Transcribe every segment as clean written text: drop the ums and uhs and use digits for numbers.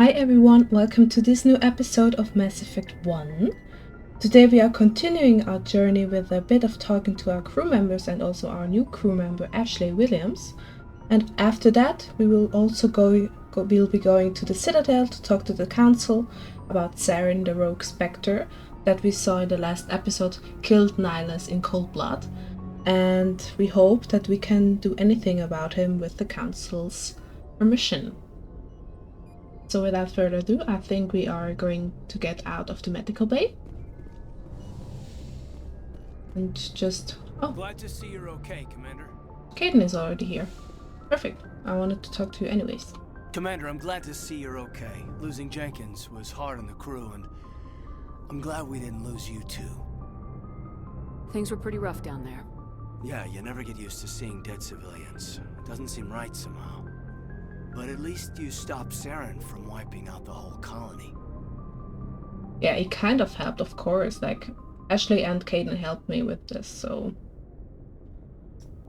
Hi everyone, welcome to this new episode of Mass Effect 1. Today we are continuing our journey with a bit of talking to our crew members and also our new crew member Ashley Williams. And after that we will also we'll be going to the Citadel to talk to the council about Saren, the rogue specter that we saw in the last episode killed Nihilus in cold blood. And we hope that we can do anything about him with the council's permission. So without further ado, I think we are going to get out of the medical bay. And just... oh. Glad to see you're okay, Commander. Caden is already here. Perfect. I wanted to talk to you anyways. Commander, I'm glad to see you're okay. Losing Jenkins was hard on the crew, and I'm glad we didn't lose you too. Things were pretty rough down there. Yeah, you never get used to seeing dead civilians. It doesn't seem right somehow. But at least you stopped Saren from wiping out the whole colony. Yeah, it kind of helped, of course. Like, Ashley and Caden helped me with this, so...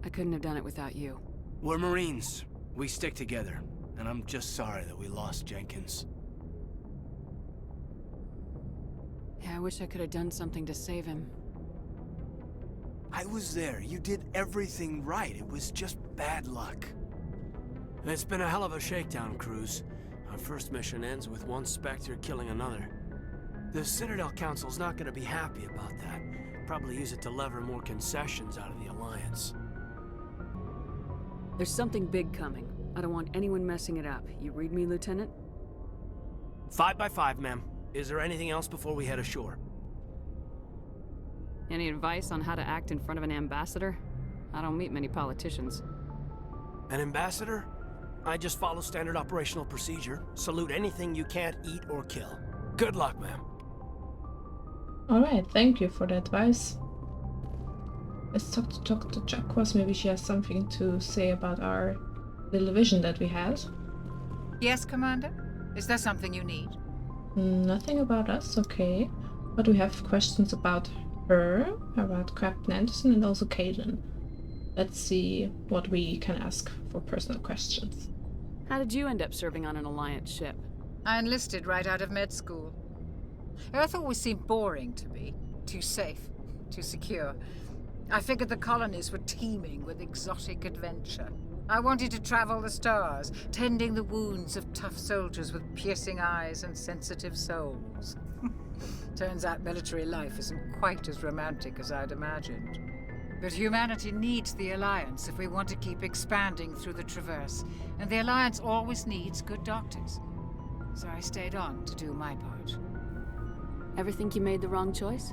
I couldn't have done it without you. We're Marines. We stick together. And I'm just sorry that we lost Jenkins. Yeah, I wish I could have done something to save him. I was there. You did everything right. It was just bad luck. It's been a hell of a shakedown, Cruz. Our first mission ends with one Spectre killing another. The Citadel Council's not gonna be happy about that. Probably use it to lever more concessions out of the Alliance. There's something big coming. I don't want anyone messing it up. You read me, Lieutenant? 5 by 5, ma'am. Is there anything else before we head ashore? Any advice on how to act in front of an ambassador? I don't meet many politicians. An ambassador? I just follow standard operational procedure. Salute anything you can't eat or kill. Good luck, ma'am. Alright, thank you for the advice. Let's talk to Dr. Jacquas. Maybe she has something to say about our little vision that we had. Yes, Commander? Is there something you need? Nothing about us, okay. But we have questions about her, about Captain Anderson, and also Caden. Let's see what we can ask for personal questions. How did you end up serving on an Alliance ship? I enlisted right out of med school. Earth always seemed boring to me. Too safe, too secure. I figured the colonies were teeming with exotic adventure. I wanted to travel the stars, tending the wounds of tough soldiers with piercing eyes and sensitive souls. Turns out military life isn't quite as romantic as I'd imagined. But humanity needs the Alliance if we want to keep expanding through the Traverse, and the Alliance always needs good doctors. So I stayed on to do my part. Ever think you made the wrong choice?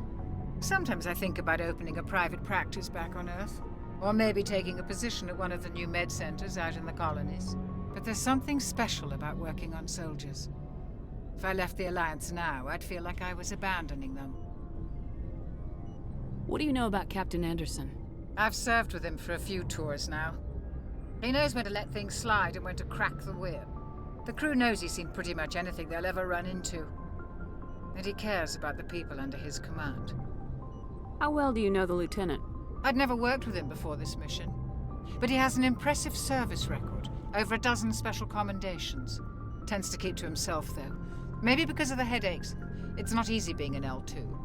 Sometimes I think about opening a private practice back on Earth, or maybe taking a position at one of the new med centers out in the colonies. But there's something special about working on soldiers. If I left the Alliance now, I'd feel like I was abandoning them. What do you know about Captain Anderson? I've served with him for a few tours now. He knows when to let things slide and when to crack the whip. The crew knows he's seen pretty much anything they'll ever run into. And he cares about the people under his command. How well do you know the Lieutenant? I'd never worked with him before this mission. But he has an impressive service record, over a dozen special commendations. Tends to keep to himself, though. Maybe because of the headaches. It's not easy being an L2.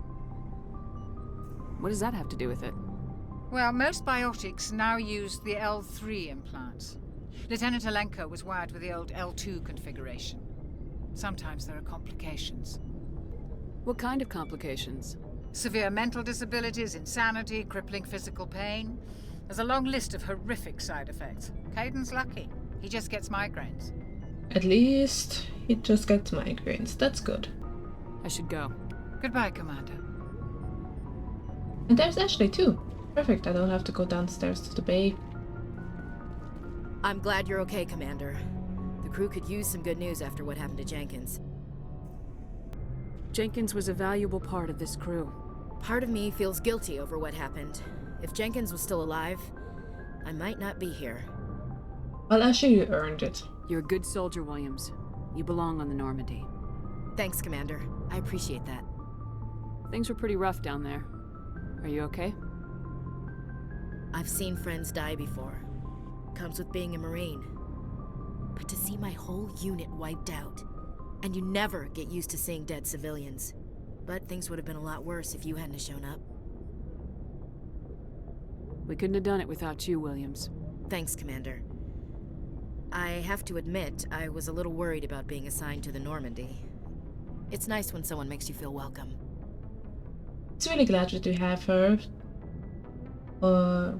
What does that have to do with it? Well, most biotics now use the L3 implants. Lieutenant Alenko was wired with the old L2 configuration. Sometimes there are complications. What kind of complications? Severe mental disabilities, insanity, crippling physical pain. There's a long list of horrific side effects. Caden's lucky. He just gets migraines. At least he just gets migraines. That's good. I should go. Goodbye, Commander. And there's Ashley too. Perfect, I don't have to go downstairs to the bay. I'm glad you're okay, Commander. The crew could use some good news after what happened to Jenkins. Jenkins was a valuable part of this crew. Part of me feels guilty over what happened. If Jenkins was still alive, I might not be here. Well, Ashley, you earned it. You're a good soldier, Williams. You belong on the Normandy. Thanks, Commander. I appreciate that. Things were pretty rough down there. Are you okay? I've seen friends die before. Comes with being a Marine. But to see my whole unit wiped out, And you never get used to seeing dead civilians. But things would have been a lot worse if you hadn't shown up. We couldn't have done it without you, Williams. Thanks, Commander. I have to admit, I was a little worried about being assigned to the Normandy. It's nice when someone makes you feel welcome. It's really glad that we have her.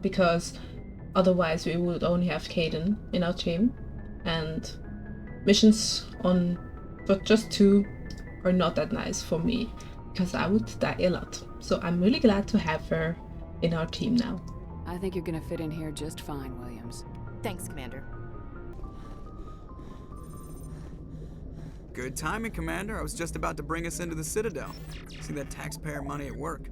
Because otherwise we would only have Caden in our team. And missions for just 2 are not that nice for me. Because I would die a lot. So I'm really glad to have her in our team now. I think you're gonna fit in here just fine, Williams. Thanks, Commander. Good timing, Commander. I was just about to bring us into the Citadel. See that taxpayer money at work.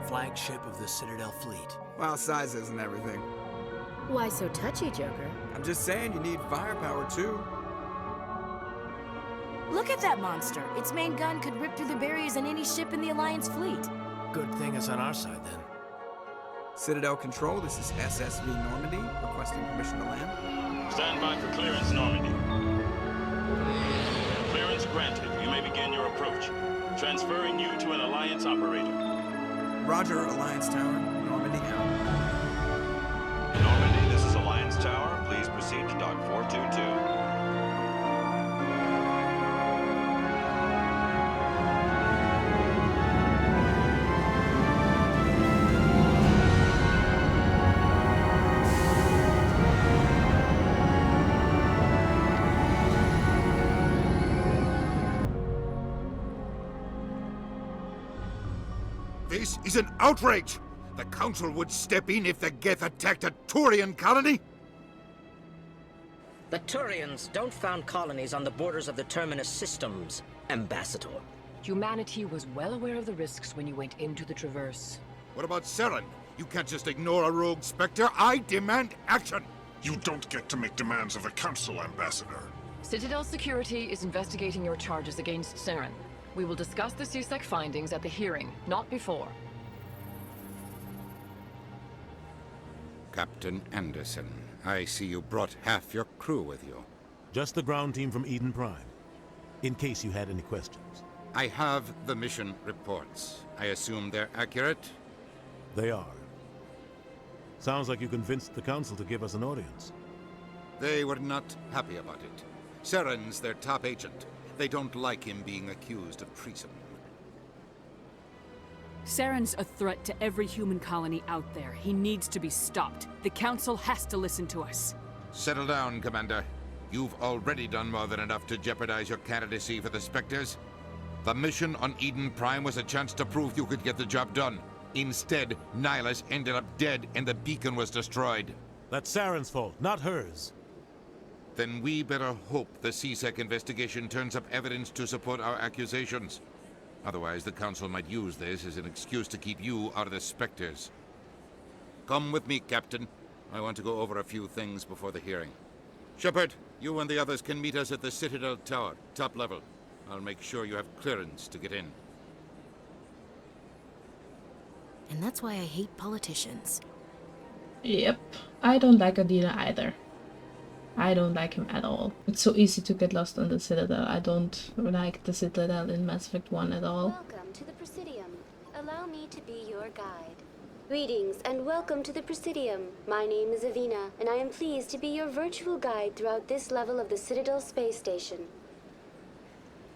Flagship of the Citadel fleet. Well, size isn't everything. Why so touchy, Joker? I'm just saying you need firepower too. Look at that monster! Its main gun could rip through the barriers in any ship in the Alliance fleet. Good thing it's on our side then. Citadel Control, this is SSV Normandy, requesting permission to land. Stand by for clearance, Normandy. Clearance granted. You may begin your approach. Transferring you to an Alliance operator. Roger, Alliance Tower. Normandy out. Normandy, this is Alliance Tower. Please proceed to Dock 422. This is an outrage! The Council would step in if the Geth attacked a Turian colony? The Turians don't found colonies on the borders of the Terminus systems, Ambassador. Humanity was well aware of the risks when you went into the Traverse. What about Saren? You can't just ignore a rogue Spectre. I demand action! You don't get to make demands of the Council, Ambassador. Citadel Security is investigating your charges against Saren. We will discuss the CSEC findings at the hearing, not before. Captain Anderson, I see you brought half your crew with you. Just the ground team from Eden Prime, in case you had any questions. I have the mission reports. I assume they're accurate? They are. Sounds like you convinced the Council to give us an audience. They were not happy about it. Saren's their top agent. They don't like him being accused of treason. Saren's a threat to every human colony out there. He needs to be stopped. The Council has to listen to us. Settle down, Commander. You've already done more than enough to jeopardize your candidacy for the Spectres. The mission on Eden Prime was a chance to prove you could get the job done. Instead, Nihilus ended up dead and the beacon was destroyed. That's Saren's fault, not hers. Then we better hope the CSEC investigation turns up evidence to support our accusations. Otherwise, the Council might use this as an excuse to keep you out of the Spectres. Come with me, Captain. I want to go over a few things before the hearing. Shepard, you and the others can meet us at the Citadel Tower, top level. I'll make sure you have clearance to get in. And that's why I hate politicians. Yep, I don't like Adina either. I don't like him at all. It's so easy to get lost on the Citadel. I don't like the Citadel in Mass Effect 1 at all. Welcome to the Presidium. Allow me to be your guide. Greetings and welcome to the Presidium. My name is Avina, and I am pleased to be your virtual guide throughout this level of the Citadel space station.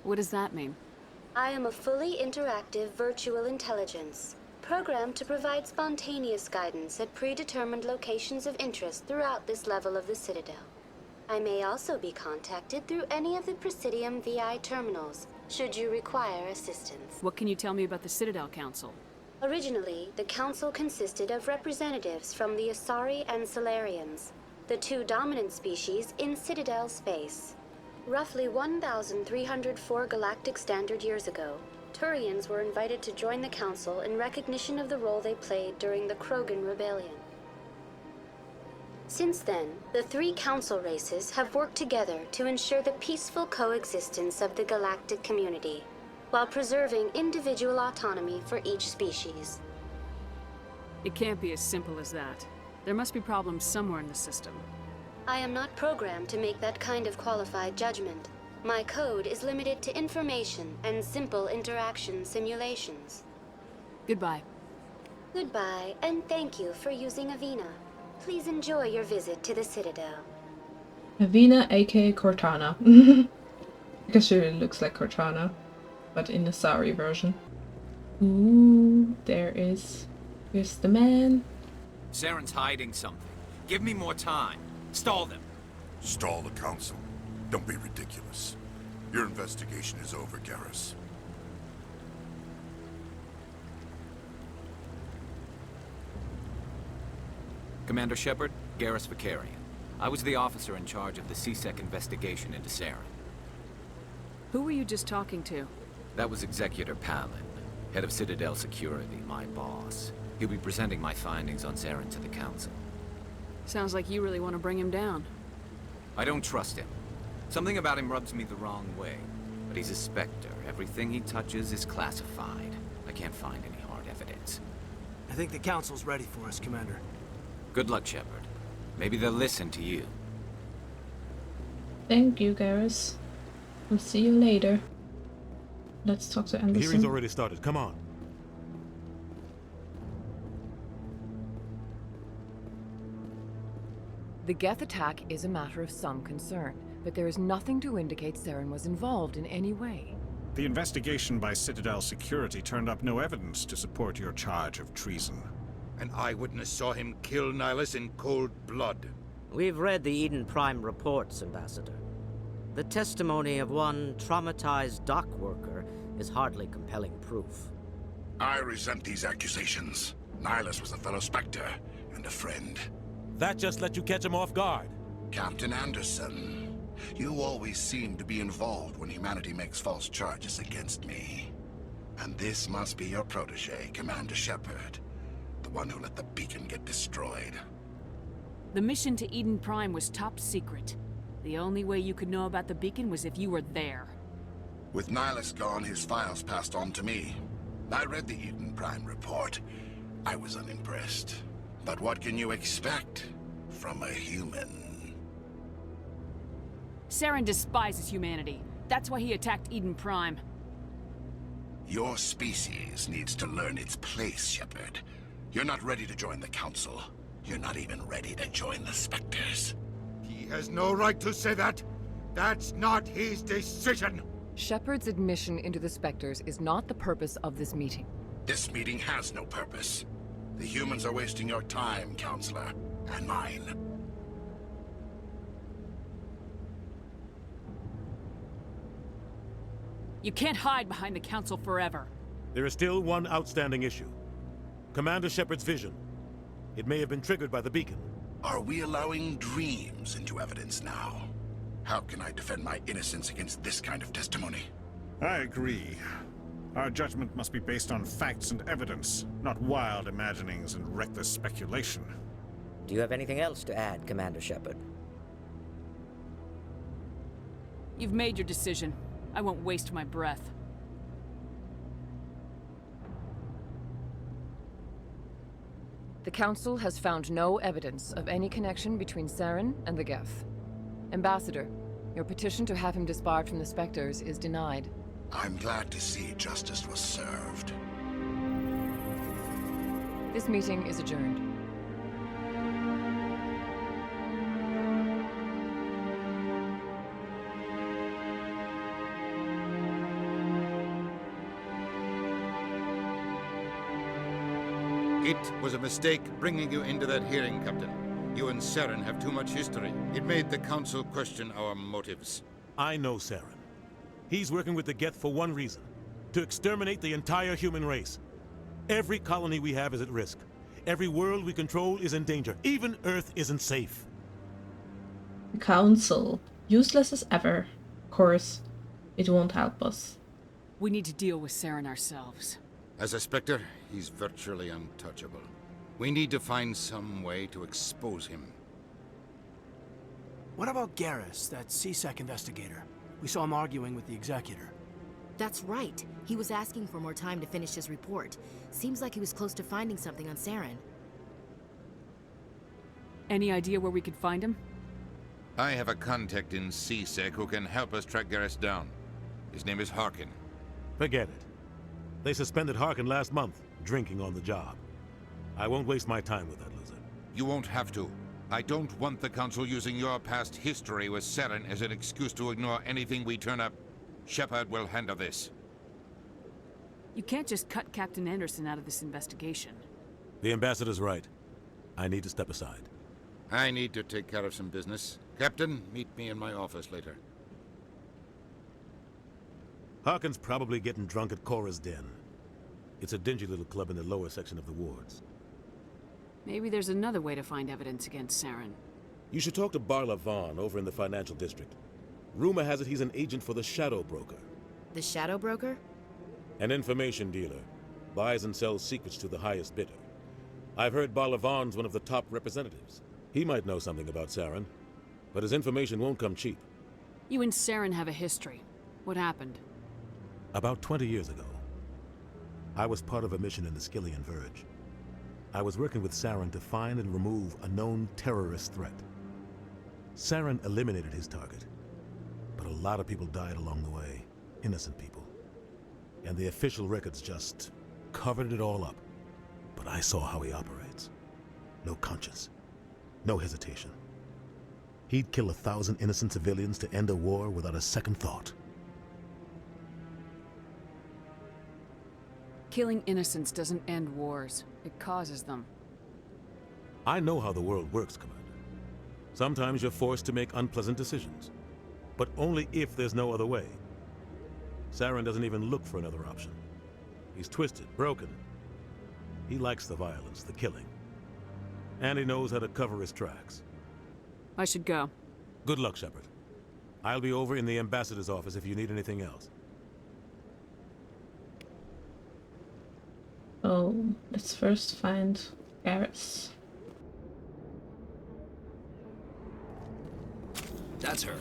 What does that mean? I am a fully interactive virtual intelligence, programmed to provide spontaneous guidance at predetermined locations of interest throughout this level of the Citadel. I may also be contacted through any of the Presidium VI terminals, should you require assistance. What can you tell me about the Citadel Council? Originally, the Council consisted of representatives from the Asari and Salarians, the two dominant species in Citadel space. Roughly 1,304 galactic standard years ago, Turians were invited to join the Council in recognition of the role they played during the Krogan Rebellion. Since then, the three Council races have worked together to ensure the peaceful coexistence of the galactic community, while preserving individual autonomy for each species. It can't be as simple as that. There must be problems somewhere in the system. I am not programmed to make that kind of qualified judgment. My code is limited to information and simple interaction simulations. Goodbye. Goodbye, and thank you for using Avina. Please enjoy your visit to the Citadel. Avina, aka Cortana. Because she really looks like Cortana, but in the Sari version. Ooh, here's the man. Saren's hiding something. Give me more time. Stall them. Stall the Council? Don't be ridiculous. Your investigation is over, Garrus. Commander Shepard, Garrus Vicarian. I was the officer in charge of the C-Sec investigation into Saren. Who were you just talking to? That was Executor Palin, head of Citadel Security, my boss. He'll be presenting my findings on Saren to the Council. Sounds like you really want to bring him down. I don't trust him. Something about him rubs me the wrong way. But he's a specter. Everything he touches is classified. I can't find any hard evidence. I think the Council's ready for us, Commander. Good luck, Shepard. Maybe they'll listen to you. Thank you, Garrus. We'll see you later. Let's talk to Anderson. The hearing's already started. Come on. The Geth attack is a matter of some concern, but there is nothing to indicate Saren was involved in any way. The investigation by Citadel Security turned up no evidence to support your charge of treason. An eyewitness saw him kill Nihilus in cold blood. We've read the Eden Prime reports, Ambassador. The testimony of one traumatized dock worker is hardly compelling proof. I resent these accusations. Nihilus was a fellow Spectre and a friend. That just let you catch him off guard. Captain Anderson, you always seem to be involved when humanity makes false charges against me. And this must be your protege, Commander Shepard. The one who let the beacon get destroyed. The mission to Eden Prime was top secret. The only way you could know about the beacon was if you were there. With Nihilus gone, his files passed on to me. I read the Eden Prime report. I was unimpressed. But what can you expect from a human? Saren despises humanity. That's why he attacked Eden Prime. Your species needs to learn its place, Shepard. You're not ready to join the Council. You're not even ready to join the Spectres. He has no right to say that. That's not his decision. Shepard's admission into the Spectres is not the purpose of this meeting. This meeting has no purpose. The humans are wasting your time, Counselor, and mine. You can't hide behind the Council forever. There is still one outstanding issue. Commander Shepard's vision. It may have been triggered by the beacon. Are we allowing dreams into evidence now? How can I defend my innocence against this kind of testimony? I agree. Our judgment must be based on facts and evidence, not wild imaginings and reckless speculation. Do you have anything else to add, Commander Shepard? You've made your decision. I won't waste my breath. The Council has found no evidence of any connection between Saren and the Geth. Ambassador, your petition to have him disbarred from the Spectres is denied. I'm glad to see justice was served. This meeting is adjourned. It was a mistake bringing you into that hearing, Captain. You and Saren have too much history. It made the Council question our motives. I know Saren. He's working with the Geth for one reason. To exterminate the entire human race. Every colony we have is at risk. Every world we control is in danger. Even Earth isn't safe. The Council. Useless as ever. Of course, it won't help us. We need to deal with Saren ourselves. As a Spectre, he's virtually untouchable. We need to find some way to expose him. What about Garrus, that CSEC investigator? We saw him arguing with the Executor. That's right. He was asking for more time to finish his report. Seems like he was close to finding something on Saren. Any idea where we could find him? I have a contact in CSEC who can help us track Garrus down. His name is Harkin. Forget it. They suspended Harkin last month, drinking on the job. I won't waste my time with that loser. You won't have to. I don't want the Council using your past history with Saren as an excuse to ignore anything we turn up. Shepard will handle this. You can't just cut Captain Anderson out of this investigation. The Ambassador's right. I need to step aside. I need to take care of some business. Captain, meet me in my office later. Harkin's probably getting drunk at Cora's Den. It's a dingy little club in the lower section of the wards. Maybe there's another way to find evidence against Saren. You should talk to Barla Vaughn over in the financial district. Rumor has it he's an agent for the Shadow Broker. The Shadow Broker? An information dealer. Buys and sells secrets to the highest bidder. I've heard Barla Vaughn's one of the top representatives. He might know something about Saren, but his information won't come cheap. You and Saren have a history. What happened? About 20 years ago, I was part of a mission in the Skillian Verge. I was working with Saren to find and remove a known terrorist threat. Saren eliminated his target, but a lot of people died along the way, innocent people. And the official records just covered it all up. But I saw how he operates. No conscience, no hesitation. He'd kill 1,000 innocent civilians to end a war without a second thought. Killing innocents doesn't end wars. It causes them. I know how the world works, Commander. Sometimes you're forced to make unpleasant decisions, but only if there's no other way. Saren doesn't even look for another option. He's twisted, broken. He likes the violence, the killing. And he knows how to cover his tracks. I should go. Good luck, Shepard. I'll be over in the Ambassador's office if you need anything else. Oh, let's first find Garrus. That's her.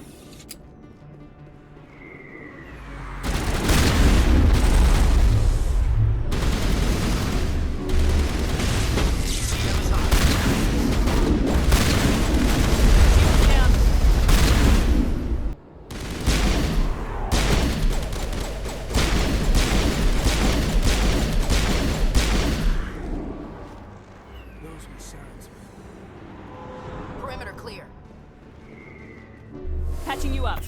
Perimeter clear. Patching you up.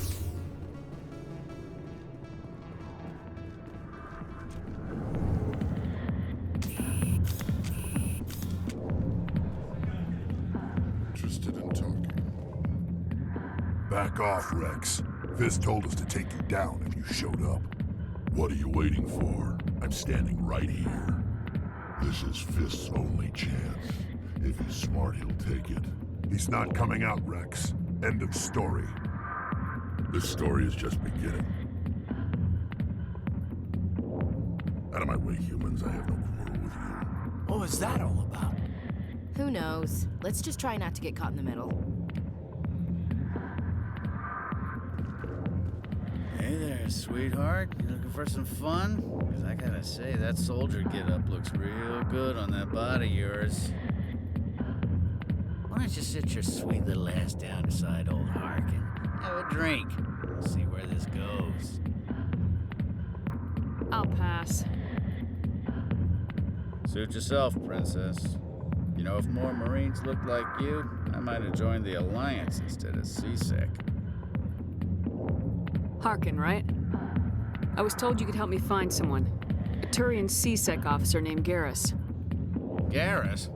Interested in talking. Back off, Rex. Fizz told us to take you down if you showed up. What are you waiting for? I'm standing right here. This is Fizz's only chance. If he's smart, he'll take it. He's not coming out, Rex. End of story. This story is just beginning. Out of my way, humans. I have no quarrel with you. What was that all about? Who knows? Let's just try not to get caught in the middle. Hey there, sweetheart. You looking for some fun? 'Cause I gotta say, that soldier get-up looks real good on that body of yours. Why don't you sit your sweet little ass down beside old Harkin? Have a drink. We'll see where this goes. I'll pass. Suit yourself, princess. You know, if more Marines looked like you, I might have joined the Alliance instead of CSEC. Harkin, right? I was told you could help me find someone. A Turian CSEC officer named Garrus. Garrus?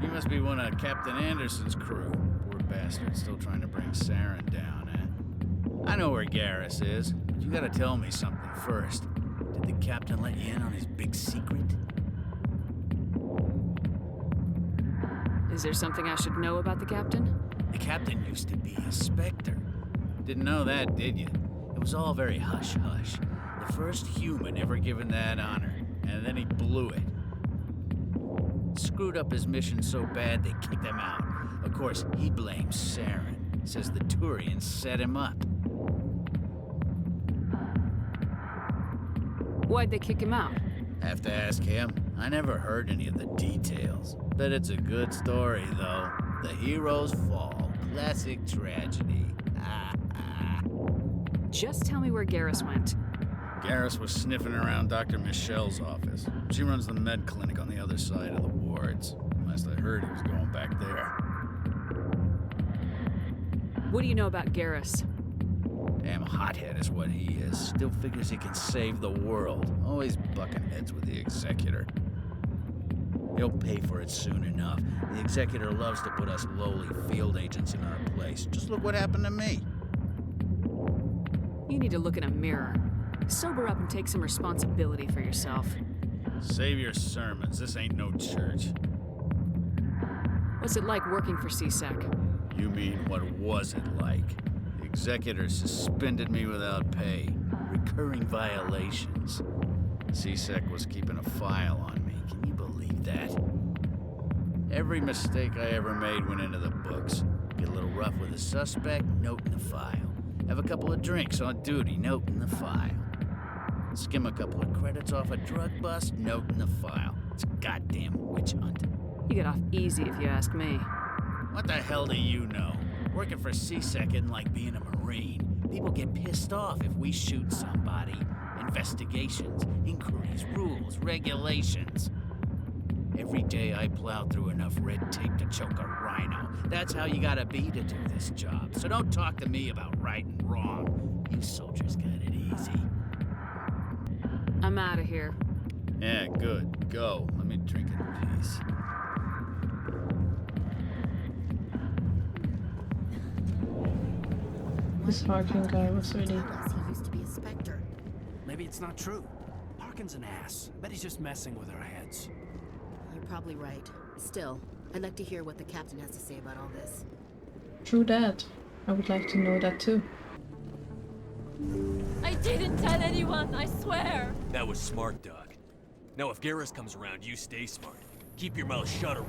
You must be one of Captain Anderson's crew. Poor bastard, still trying to bring Saren down, eh? I know where Garrus is, but you gotta tell me something first. Did the captain let you in on his big secret? Is there something I should know about the captain? The captain used to be a specter. Didn't know that, did you? It was all very hush-hush. The first human ever given that honor, and then he blew it. Screwed up his mission so bad they kicked him out. Of course, he blames Saren. Says the Turians set him up. Why'd they kick him out? Have to ask him. I never heard any of the details. Bet it's a good story, though. The heroes fall. Classic tragedy. Just tell me where Garrus went. Garrus was sniffing around Dr. Michelle's office. She runs the med clinic on the other side of the wards. Last I heard, he was going back there. What do you know about Garrus? Damn hothead is what he is. Still figures he can save the world. Always bucking heads with the Executor. He'll pay for it soon enough. The Executor loves to put us lowly field agents in our place. Just look what happened to me. You need to look in a mirror. Sober up and take some responsibility for yourself. Save your sermons. This ain't no church. What's it like working for CSEC? You mean, what was it like? The Executor suspended me without pay. Recurring violations. CSEC was keeping a file on me. Can you believe that? Every mistake I ever made went into the books. Get a little rough with a suspect, note in the file. Have a couple of drinks on duty, note in the file. Skim a couple of credits off a drug bust, note in the file. It's a goddamn witch hunt. You get off easy if you ask me. What the hell do you know? Working for CSEC isn't like being a Marine. People get pissed off if we shoot somebody. Investigations, inquiries, rules, regulations. Every day I plow through enough red tape to choke a rhino. That's how you gotta be to do this job. So don't talk to me about right and wrong. You soldiers got it easy. I'm out of here. Yeah, good. Go. Let me drink in peace. This Harkin guy was really... He used to be a specter. Maybe it's not true. Harkin's an ass. Bet he's just messing with our heads. You're probably right. Still, I'd like to hear what the captain has to say about all this. True that. I would like to know that too. I didn't tell anyone, I swear! That was smart, Doc. Now if Garrus comes around, you stay smart. Keep your mouth shut or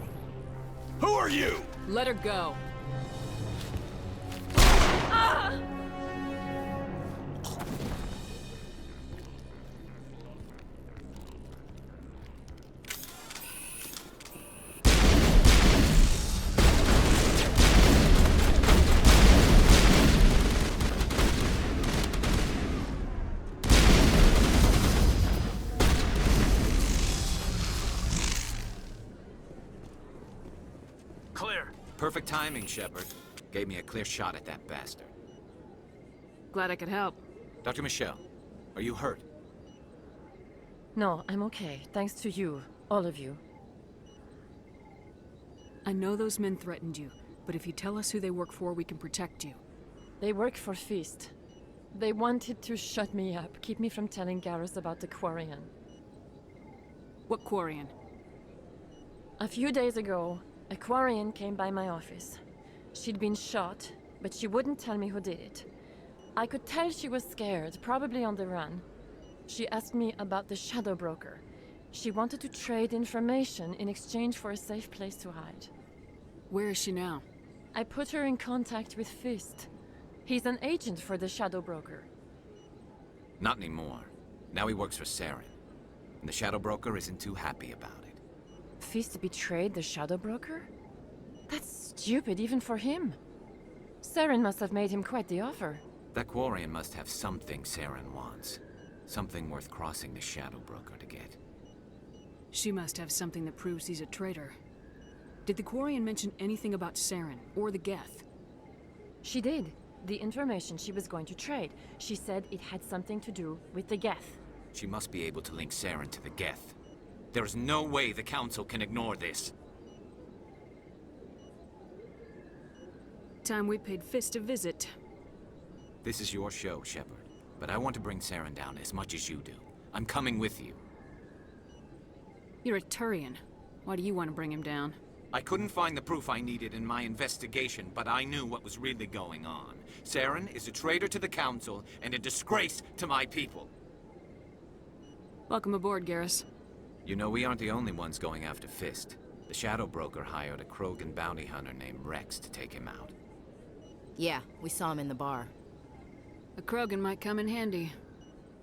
Who are you? Let her go. Ah! Perfect timing, Shepard. Gave me a clear shot at that bastard. Glad I could help. Dr. Michelle, are you hurt? No, I'm okay. Thanks to you. All of you. I know those men threatened you, but if you tell us who they work for, we can protect you. They work for Feast. They wanted to shut me up, keep me from telling Garrus about the Quarian. What Quarian? A few days ago, a Quarian came by my office. She'd been shot, but she wouldn't tell me who did it. I could tell she was scared, probably on the run. She asked me about the Shadow Broker. She wanted to trade information in exchange for a safe place to hide. Where is she now? I put her in contact with Fist. He's an agent for the Shadow Broker. Not anymore. Now he works for Saren. And the Shadow Broker isn't too happy about it. Fist betrayed the Shadow Broker? That's stupid even for him. Saren must have made him quite the offer. That Quarian must have something Saren wants. Something worth crossing the Shadow Broker to get. She must have something that proves he's a traitor. Did the Quarian mention anything about Saren or the Geth? She did. The information she was going to trade. She said it had something to do with the Geth. She must be able to link Saren to the Geth. There's no way the Council can ignore this. Time we paid Fist a visit. This is your show, Shepard. But I want to bring Saren down as much as you do. I'm coming with you. You're a Turian. Why do you want to bring him down? I couldn't find the proof I needed in my investigation, but I knew what was really going on. Saren is a traitor to the Council and a disgrace to my people. Welcome aboard, Garrus. You know, we aren't the only ones going after Fist. The Shadow Broker hired a Krogan bounty hunter named Rex to take him out. Yeah, we saw him in the bar. A Krogan might come in handy.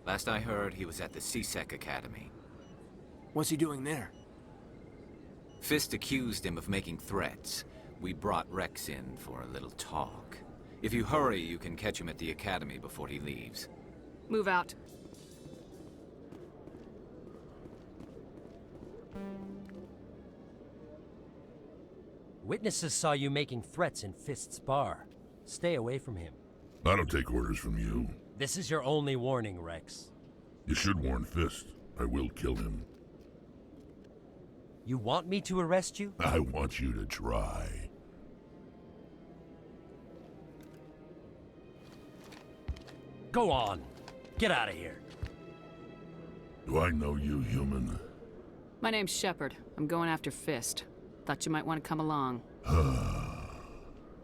Last I heard, he was at the C-Sec Academy. What's he doing there? Fist accused him of making threats. We brought Rex in for a little talk. If you hurry, you can catch him at the Academy before he leaves. Move out. Witnesses saw you making threats in Fist's bar. Stay away from him. I don't take orders from you. This is your only warning, Rex. You should warn Fist. I will kill him. You want me to arrest you? I want you to try. Go on. Get out of here. Do I know you, human? My name's Shepard. I'm going after Fist. Thought you might want to come along.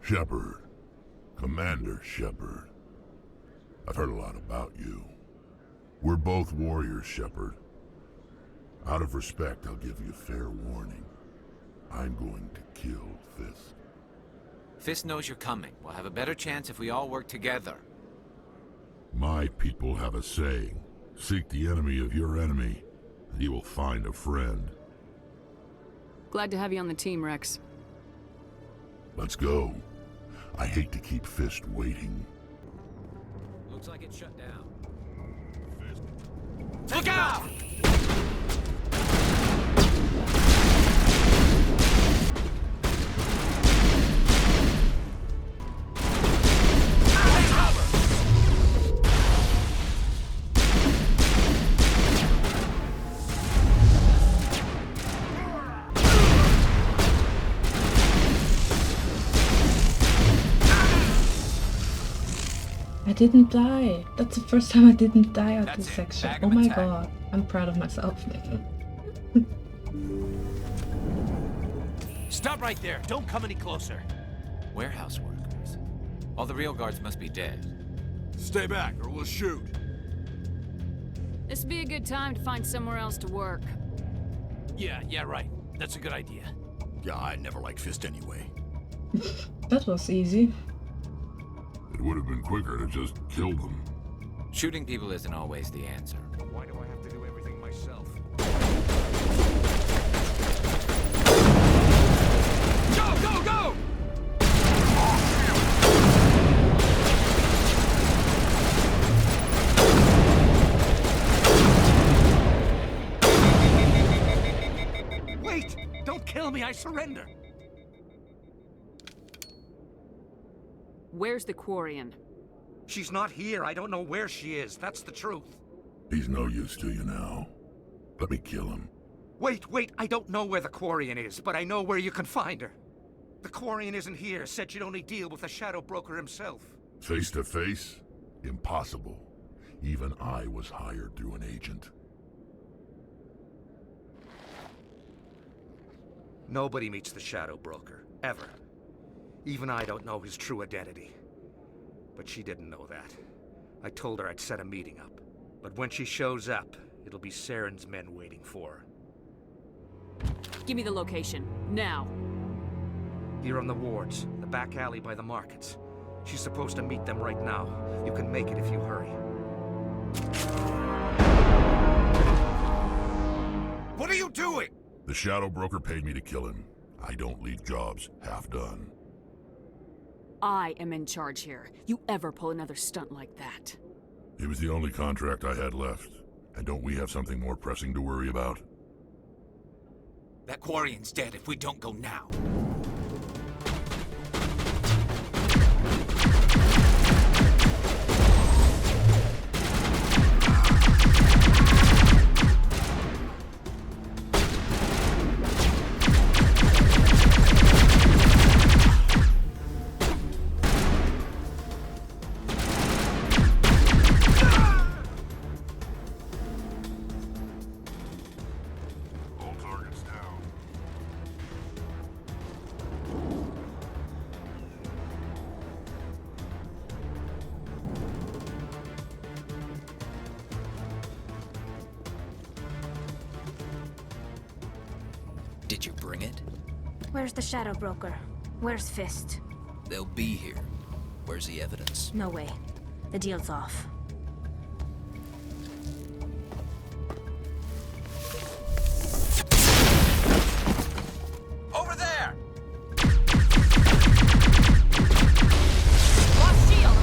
Shepard. Commander Shepard. I've heard a lot about you. We're both warriors, Shepard. Out of respect, I'll give you fair warning. I'm going to kill Fist. Fist knows you're coming. We'll have a better chance if we all work together. My people have a saying. Seek the enemy of your enemy, and you will find a friend. Glad to have you on the team, Rex. Let's go. I hate to keep Fist waiting. Looks like it's shut down. Look out! I didn't die. That's the first time I didn't die at this section. Oh my god. I'm proud of myself. Stop right there. Don't come any closer. Warehouse workers. All the real guards must be dead. Stay back or we'll shoot. This would be a good time to find somewhere else to work. Yeah, right. That's a good idea. Yeah, I never liked Fist anyway. That was easy. It would have been quicker to just kill them. Shooting people isn't always the answer. Why do I have to do everything myself? Go, go, go! Wait! Don't kill me, I surrender! Where's the Quarian? She's not here. I don't know where she is. That's the truth. He's no use to you now. Let me kill him. Wait. I don't know where the Quarian is, but I know where you can find her. The Quarian isn't here. Said she'd only deal with the Shadow Broker himself. Face to face? Impossible. Even I was hired through an agent. Nobody meets the Shadow Broker. Ever. Even I don't know his true identity. But she didn't know that. I told her I'd set a meeting up. But when she shows up, it'll be Saren's men waiting for her. Give me the location. Now. Here on the wards, the back alley by the markets. She's supposed to meet them right now. You can make it if you hurry. What are you doing? The Shadow Broker paid me to kill him. I don't leave jobs half done. I am in charge here. You ever pull another stunt like that? It was the only contract I had left. And don't we have something more pressing to worry about? That Quarian's dead if we don't go now. Did you bring it? Where's the Shadow Broker? Where's Fist? They'll be here. Where's the evidence? No way. The deal's off. Over there! Lost shield!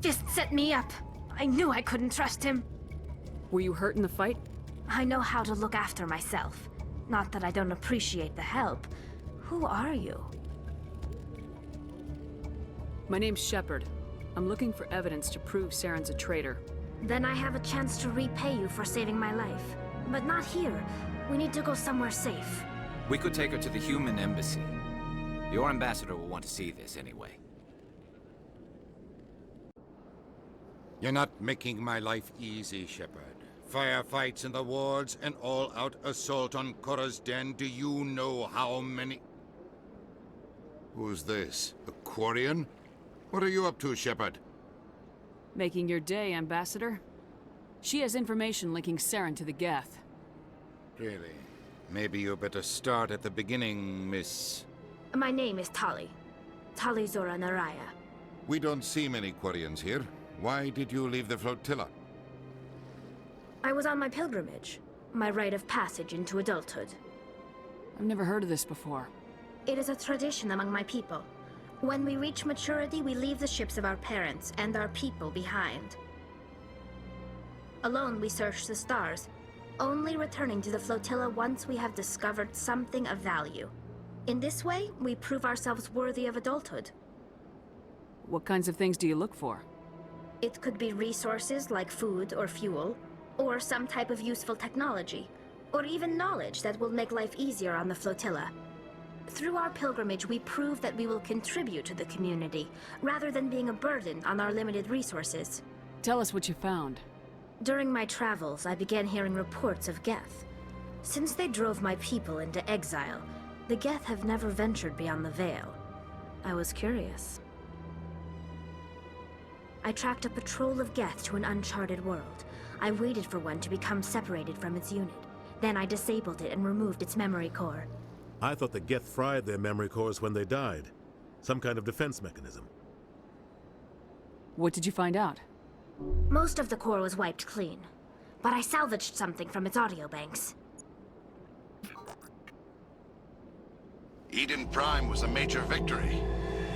Fist set me up. I knew I couldn't trust him. Were you hurt in the fight? I know how to look after myself. Not that I don't appreciate the help. Who are you? My name's Shepard. I'm looking for evidence to prove Saren's a traitor. Then I have a chance to repay you for saving my life. But not here. We need to go somewhere safe. We could take her to the human embassy. Your ambassador will want to see this anyway. You're not making my life easy, Shepard. Firefights in the wards, an all-out assault on Korra's den. Do you know how many... Who's this? A Quarian? What are you up to, Shepard? Making your day, Ambassador. She has information linking Saren to the Geth. Really? Maybe you better start at the beginning, Miss... My name is Tali. Tali Zora Naraya. We don't see many Quarians here. Why did you leave the flotilla? I was on my pilgrimage. My rite of passage into adulthood. I've never heard of this before. It is a tradition among my people. When we reach maturity, we leave the ships of our parents and our people behind. Alone, we search the stars, only returning to the flotilla once we have discovered something of value. In this way, we prove ourselves worthy of adulthood. What kinds of things do you look for? It could be resources like food or fuel, or some type of useful technology, or even knowledge that will make life easier on the flotilla. Through our pilgrimage, we prove that we will contribute to the community, rather than being a burden on our limited resources. Tell us what you found. During my travels, I began hearing reports of Geth. Since they drove my people into exile, the Geth have never ventured beyond the Veil. I was curious. I tracked a patrol of Geth to an uncharted world. I waited for one to become separated from its unit. Then I disabled it and removed its memory core. I thought the Geth fried their memory cores when they died. Some kind of defense mechanism. What did you find out? Most of the core was wiped clean, but I salvaged something from its audio banks. Eden Prime was a major victory.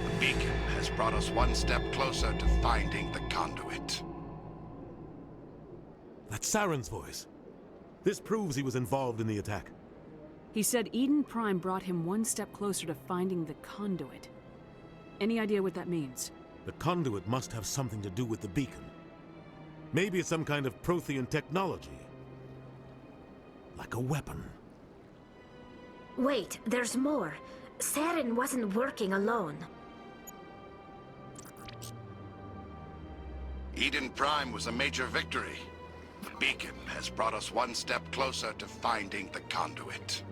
The beacon has brought us one step closer to finding the conduit. That's Saren's voice. This proves he was involved in the attack. He said Eden Prime brought him one step closer to finding the conduit. Any idea what that means? The conduit must have something to do with the beacon. Maybe it's some kind of Prothean technology. Like a weapon. Wait, there's more. Saren wasn't working alone. Eden Prime was a major victory. The beacon has brought us one step closer to finding the conduit.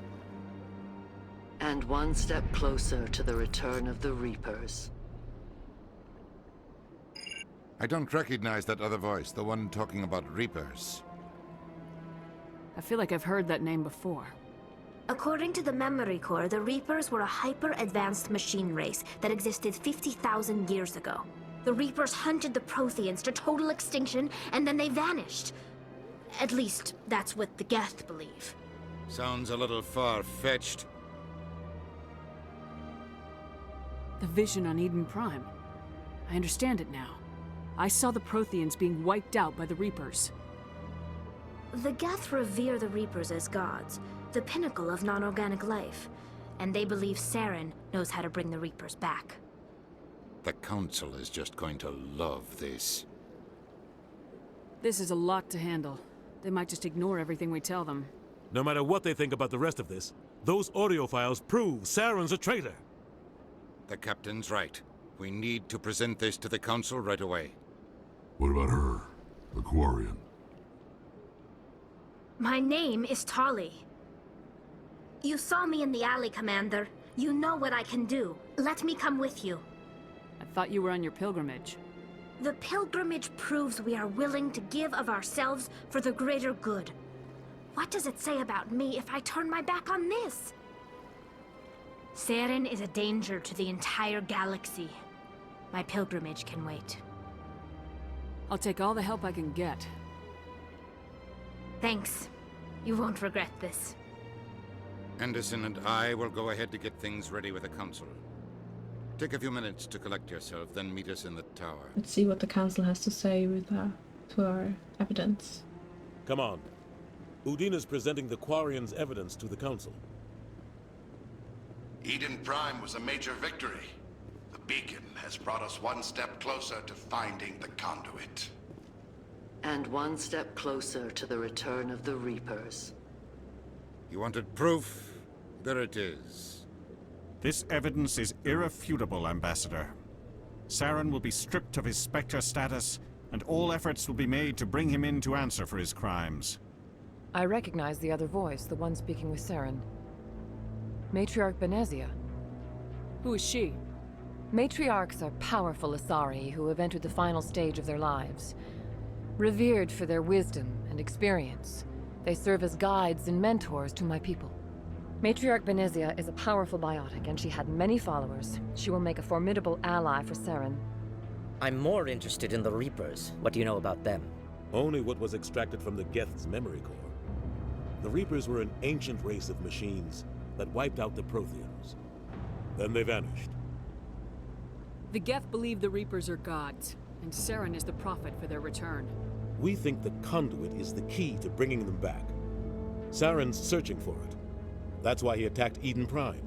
And one step closer to the return of the Reapers. I don't recognize that other voice, the one talking about Reapers. I feel like I've heard that name before. According to the memory core, the Reapers were a hyper-advanced machine race that existed 50,000 years ago. The Reapers hunted the Protheans to total extinction, and then they vanished. At least, that's what the Geth believe. Sounds a little far-fetched. The vision on Eden Prime. I understand it now. I saw the Protheans being wiped out by the Reapers. The Geth revere the Reapers as gods, the pinnacle of non-organic life, and they believe Saren knows how to bring the Reapers back. The Council is just going to love this. This is a lot to handle. They might just ignore everything we tell them. No matter what they think about the rest of this, those audio files prove Saren's a traitor. The Captain's right. We need to present this to the Council right away. What about her, the Quarian? My name is Tali. You saw me in the alley, Commander. You know what I can do. Let me come with you. I thought you were on your pilgrimage. The pilgrimage proves we are willing to give of ourselves for the greater good. What does it say about me if I turn my back on this? Saren is a danger to the entire galaxy. My pilgrimage can wait. I'll take all the help I can get. Thanks. You won't regret this. Anderson and I will go ahead to get things ready with the council. Take a few minutes to collect yourself, then meet us in the tower. Let's see what the council has to say with to our evidence. Come on. Udina's presenting the Quarians' evidence to the council. Eden Prime was a major victory. The beacon has brought us one step closer to finding the conduit. And one step closer to the return of the Reapers. You wanted proof? There it is. This evidence is irrefutable, Ambassador. Saren will be stripped of his Spectre status, and all efforts will be made to bring him in to answer for his crimes. I recognize the other voice, the one speaking with Saren. Matriarch Benezia. Who is she? Matriarchs are powerful Asari who have entered the final stage of their lives. Revered for their wisdom and experience, they serve as guides and mentors to my people. Matriarch Benezia is a powerful biotic, and she had many followers. She will make a formidable ally for Saren. I'm more interested in the Reapers. What do you know about them? Only what was extracted from the Geth's memory core. The Reapers were an ancient race of machines that wiped out the Protheans. Then they vanished. The Geth believe the Reapers are gods, and Saren is the prophet for their return. We think the conduit is the key to bringing them back. Saren's searching for it. That's why he attacked Eden Prime.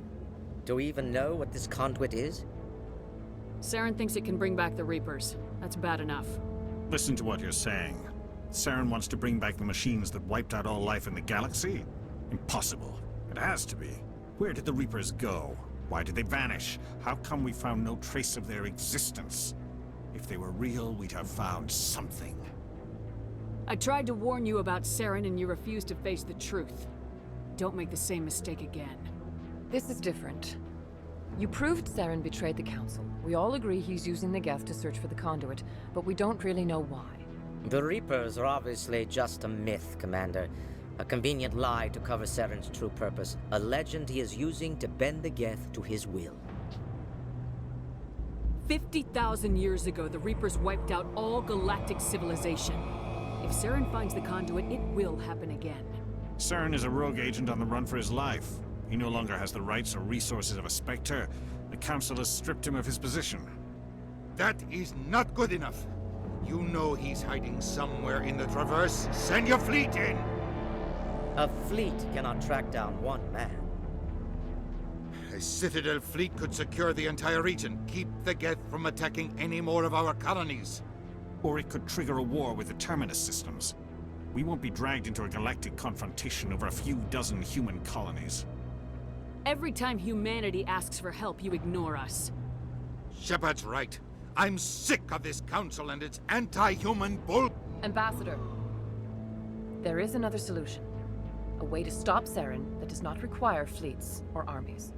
Do we even know what this conduit is? Saren thinks it can bring back the Reapers. That's bad enough. Listen to what you're saying. Saren wants to bring back the machines that wiped out all life in the galaxy? Impossible. It has to be. Where did the Reapers go? Why did they vanish? How come we found no trace of their existence? If they were real, we'd have found something. I tried to warn you about Saren and you refused to face the truth. Don't make the same mistake again. This is different. You proved Saren betrayed the Council. We all agree he's using the Geth to search for the conduit, but we don't really know why. The Reapers are obviously just a myth, Commander. A convenient lie to cover Saren's true purpose. A legend he is using to bend the Geth to his will. 50,000 years ago, the Reapers wiped out all galactic civilization. If Saren finds the conduit, it will happen again. Saren is a rogue agent on the run for his life. He no longer has the rights or resources of a Spectre. The Council has stripped him of his position. That is not good enough. You know he's hiding somewhere in the Traverse. Send your fleet in! A fleet cannot track down one man. A Citadel fleet could secure the entire region, keep the Geth from attacking any more of our colonies. Or it could trigger a war with the Terminus systems. We won't be dragged into a galactic confrontation over a few dozen human colonies. Every time humanity asks for help, you ignore us. Shepard's right. I'm sick of this council and its anti-human bull... Ambassador, there is another solution. A way to stop Saren that does not require fleets or armies.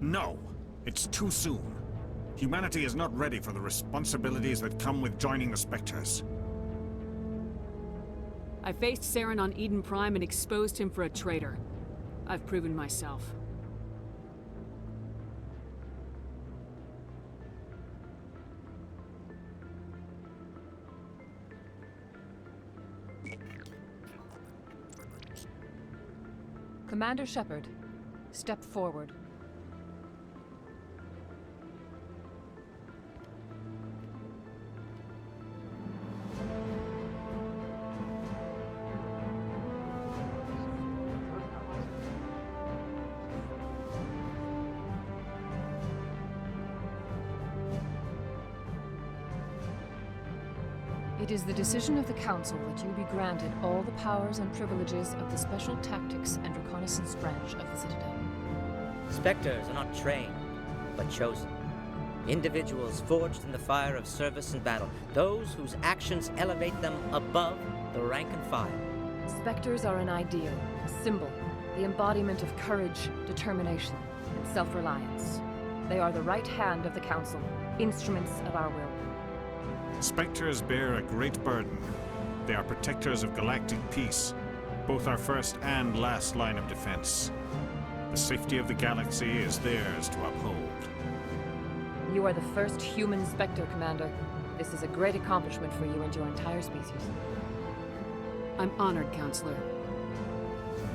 No, it's too soon. Humanity is not ready for the responsibilities that come with joining the Spectres. I faced Saren on Eden Prime and exposed him for a traitor. I've proven myself. Commander Shepard, step forward. It is the decision of the Council that you be granted all the powers and privileges of the Special Tactics and Reconnaissance branch of the Citadel. Spectres are not trained, but chosen. Individuals forged in the fire of service and battle. Those whose actions elevate them above the rank and file. Spectres are an ideal, a symbol, the embodiment of courage, determination, and self-reliance. They are the right hand of the Council, instruments of our will. Spectres bear a great burden. They are protectors of galactic peace, both our first and last line of defense. The safety of the galaxy is theirs to uphold. You are the first human Spectre, Commander. This is a great accomplishment for you and your entire species. I'm honored, Counselor.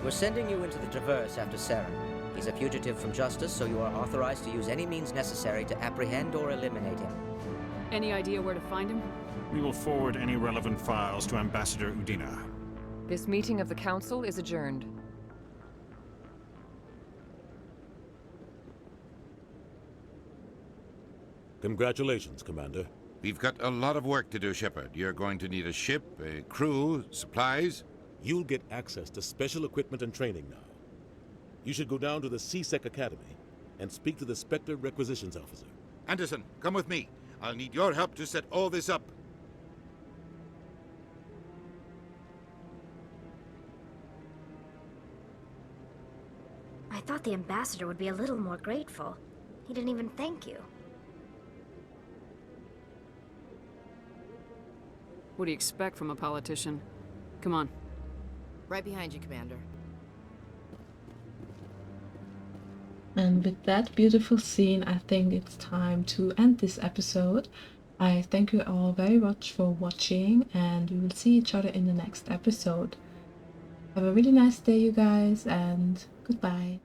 We're sending you into the Traverse after Saren. He's a fugitive from justice, so you are authorized to use any means necessary to apprehend or eliminate him. Any idea where to find him? We will forward any relevant files to Ambassador Udina. This meeting of the Council is adjourned. Congratulations, Commander. We've got a lot of work to do, Shepard. You're going to need a ship, a crew, supplies. You'll get access to special equipment and training now. You should go down to the C-Sec Academy and speak to the Spectre Requisitions Officer. Anderson, come with me. I'll need your help to set all this up. I thought the ambassador would be a little more grateful. He didn't even thank you. What do you expect from a politician? Come on. Right behind you, Commander. And with that beautiful scene, I think it's time to end this episode. I thank you all very much for watching, and we will see each other in the next episode. Have a really nice day, you guys, and goodbye.